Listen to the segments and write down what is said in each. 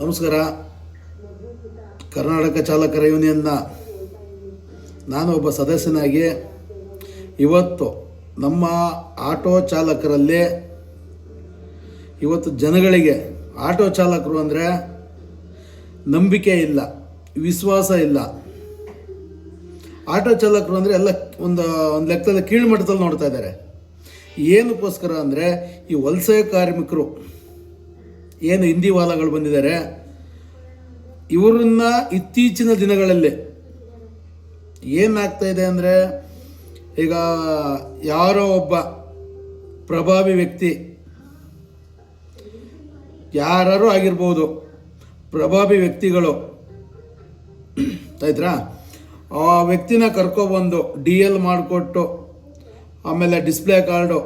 ನಮಸ್ಕಾರ. ಕರ್ನಾಟಕ ಚಾಲಕರ ಯೂನಿಯನ್ನ ನಾನು ಒಬ್ಬ ಸದಸ್ಯನಾಗಿ ಇವತ್ತು ನಮ್ಮ ಆಟೋ ಚಾಲಕರಲ್ಲಿ ಇವತ್ತು ಜನಗಳಿಗೆ ಆಟೋ ಚಾಲಕರು ಅಂದರೆ ನಂಬಿಕೆ ಇಲ್ಲ, ವಿಶ್ವಾಸ ಇಲ್ಲ. ಆಟೋ ಚಾಲಕರು ಅಂದರೆ ಎಲ್ಲ ಒಂದು ಲೆಕ್ಕದಲ್ಲಿ ಕೀಳುಮಟ್ಟದಲ್ಲಿ ನೋಡ್ತಾ ಇದ್ದಾರೆ. ಏನಕ್ಕೋಸ್ಕರ ಅಂದರೆ ಈ ವಲಸೆ ಕಾರ್ಮಿಕರು ಏನು ಹಿಂದಿವಾಲಗಳು ಬಂದಿದ್ದಾರೆ, ಇವರನ್ನ ಇತ್ತೀಚಿನ ದಿನಗಳಲ್ಲಿ ಏನಾಗ್ತಾ ಇದೆ ಅಂದರೆ, ಈಗ ಯಾರೋ ಒಬ್ಬ ಪ್ರಭಾವಿ ವ್ಯಕ್ತಿ, ಯಾರು ಆಗಿರ್ಬೋದು, ಪ್ರಭಾವಿ ವ್ಯಕ್ತಿಗಳು ಆಯ್ತಾ, ಆ ವ್ಯಕ್ತಿನ ಕರ್ಕೊಬಂದು DL ಮಾಡಿಕೊಟ್ಟು, ಆಮೇಲೆ ಡಿಸ್ಪ್ಲೇ ಕಾರ್ಡು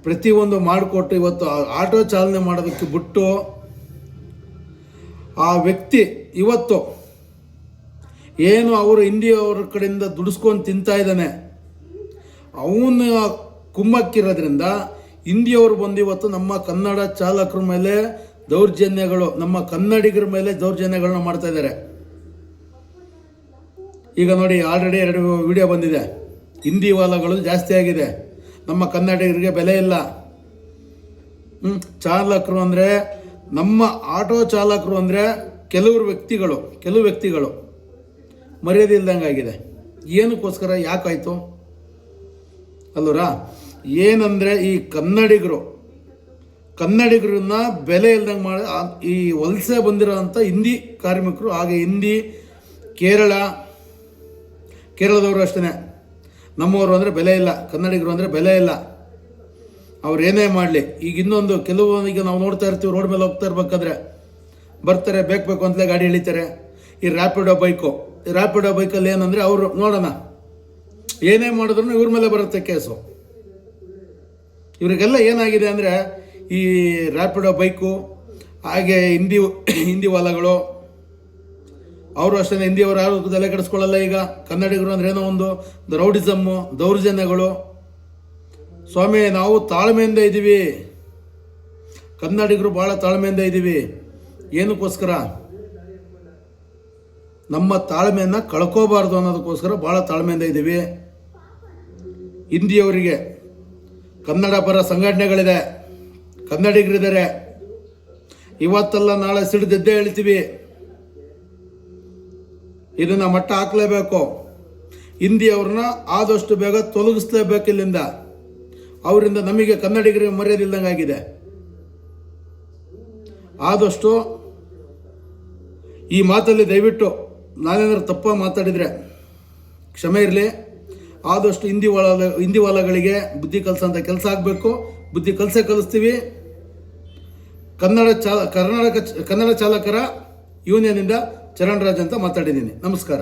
ಪ್ರತಿಯೊಂದು ಮಾಡಿಕೊಟ್ಟು ಇವತ್ತು ಆಟೋ ಚಾಲನೆ ಮಾಡೋದಕ್ಕೆ ಬಿಟ್ಟು ಆ ವ್ಯಕ್ತಿ ಇವತ್ತು ಏನು ಅವರು ಹಿಂದಿಯವ್ರ ಕಡೆಯಿಂದ ದುಡಿಸ್ಕೊಂಡು ತಿಂತಾ ಇದ್ದಾನೆ, ಅವನು ಕುಮ್ಮಕ್ಕಿರೋದ್ರಿಂದ ಹಿಂದಿಯವರು ಬಂದು ಇವತ್ತು ನಮ್ಮ ಕನ್ನಡ ಚಾಲಕರ ಮೇಲೆ ದೌರ್ಜನ್ಯಗಳು, ನಮ್ಮ ಕನ್ನಡಿಗರ ಮೇಲೆ ದೌರ್ಜನ್ಯಗಳನ್ನ ಮಾಡ್ತಾ ಇದ್ದಾರೆ. ಈಗ ನೋಡಿ, ಆಲ್ರೆಡಿ 2 ವಿಡಿಯೋ ಬಂದಿದೆ. ಹಿಂದಿ ವಾಲಗಳು ಜಾಸ್ತಿ ಆಗಿದೆ, ನಮ್ಮ ಕನ್ನಡಿಗರಿಗೆ ಬೆಲೆ ಇಲ್ಲ. ಚಾಲಕರು ಅಂದರೆ, ನಮ್ಮ ಆಟೋ ಚಾಲಕರು ಅಂದರೆ ಕೆಲವು ವ್ಯಕ್ತಿಗಳು ಮರ್ಯಾದೆ ಇಲ್ದಂಗೆ ಆಗಿದೆ. ಏನಕ್ಕೋಸ್ಕರ, ಯಾಕಾಯಿತು ಅಲ್ಲೂರಾ? ಏನಂದರೆ ಈ ಕನ್ನಡಿಗರನ್ನ ಬೆಲೆ ಇಲ್ದಂಗೆ ಮಾಡಿ ಈ ವಲಸೆ ಬಂದಿರೋ ಅಂಥ ಹಿಂದಿ ಕಾರ್ಮಿಕರು, ಹಾಗೆ ಹಿಂದಿ ಕೇರಳದವರು ಅಷ್ಟೇ, ನಮ್ಮವರು ಅಂದರೆ ಬೆಲೆ ಇಲ್ಲ, ಕನ್ನಡಿಗರು ಅಂದರೆ ಬೆಲೆ ಇಲ್ಲ. ಅವ್ರು ಏನೇ ಮಾಡಲಿ. ಈಗ ಇನ್ನೊಂದು ಈಗ ನಾವು ನೋಡ್ತಾ ಇರ್ತೀವಿ, ರೋಡ್ ಮೇಲೆ ಹೋಗ್ತಾ ಇರ್ಬೇಕಾದ್ರೆ ಬರ್ತಾರೆ, ಬೇಕು ಅಂತಲೇ ಗಾಡಿ ಎಳಿತಾರೆ. ಈ ರ್ಯಾಪಿಡೋ ಬೈಕಲ್ಲಿ ಏನಂದರೆ, ಅವರು ನೋಡೋಣ ಏನೇ ಮಾಡಿದ್ರು ಇವ್ರ ಮೇಲೆ ಬರುತ್ತೆ ಕೇಸು. ಇವರಿಗೆಲ್ಲ ಏನಾಗಿದೆ ಅಂದರೆ, ಈ ರ್ಯಾಪಿಡೋ ಬೈಕು, ಹಾಗೆ ಹಿಂದಿ ವಾಲಗಳು, ಅವರು ಅಷ್ಟೇ, ಹಿಂದಿಯವರು ಯಾರು ತಲೆ ಕೆಡಿಸ್ಕೊಳ್ಳಲ್ಲ. ಈಗ ಕನ್ನಡಿಗರು ಅಂದ್ರೆ ಏನೋ ಒಂದು ರೌಡಿಸಮ್ಮು, ದೌರ್ಜನ್ಯಗಳು. ಸ್ವಾಮಿ, ನಾವು ತಾಳ್ಮೆಯಿಂದ ಇದ್ದೀವಿ, ಕನ್ನಡಿಗರು ಭಾಳ ತಾಳ್ಮೆಯಿಂದ ಇದ್ದೀವಿ. ಏನಕ್ಕೋಸ್ಕರ? ನಮ್ಮ ತಾಳ್ಮೆಯನ್ನು ಕಳ್ಕೋಬಾರ್ದು ಅನ್ನೋದಕ್ಕೋಸ್ಕರ ಭಾಳ ತಾಳ್ಮೆಯಿಂದ ಇದ್ದೀವಿ. ಹಿಂದಿಯವರಿಗೆ ಕನ್ನಡ ಪರ ಸಂಘಟನೆಗಳಿದೆ, ಕನ್ನಡಿಗರಿದ್ದಾರೆ. ಇವತ್ತಲ್ಲ ನಾಳೆ ಸಿಡಿದೆದ್ದೇ ಹೇಳ್ತೀವಿ, ಇದನ್ನು ಮಟ್ಟ ಹಾಕಲೇಬೇಕು. ಹಿಂದಿಯವ್ರನ್ನ ಆದಷ್ಟು ಬೇಗ ತೊಲಗಿಸ್ಲೇಬೇಕು ಇಲ್ಲಿಂದ. ಅವರಿಂದ ನಮಗೆ ಕನ್ನಡಿಗರಿಗೆ ಮರ್ಯಾದೆ ಇಲ್ದಂಗೆ ಆಗಿದೆ. ಆದಷ್ಟು ಈ ಮಾತಲ್ಲಿ ದಯವಿಟ್ಟು ನಾನೇನಾದ್ರು ತಪ್ಪ ಮಾತಾಡಿದರೆ ಕ್ಷಮೆ ಇರಲಿ. ಆದಷ್ಟು ಹಿಂದಿ ವಾಲಗಳಿಗೆ ಬುದ್ಧಿ ಕಲಿಸೋಂಥ ಕೆಲಸ ಆಗಬೇಕು. ಬುದ್ಧಿ ಕಲಿಸ್ತೀವಿ. ಕನ್ನಡ ಚಾಲಕರ ಯೂನಿಯನ್ನಿಂದ ಚರಣ್ ರಾಜ್ ಅಂತ ಮಾತಾಡಿದ್ದೀನಿ. ನಮಸ್ಕಾರ.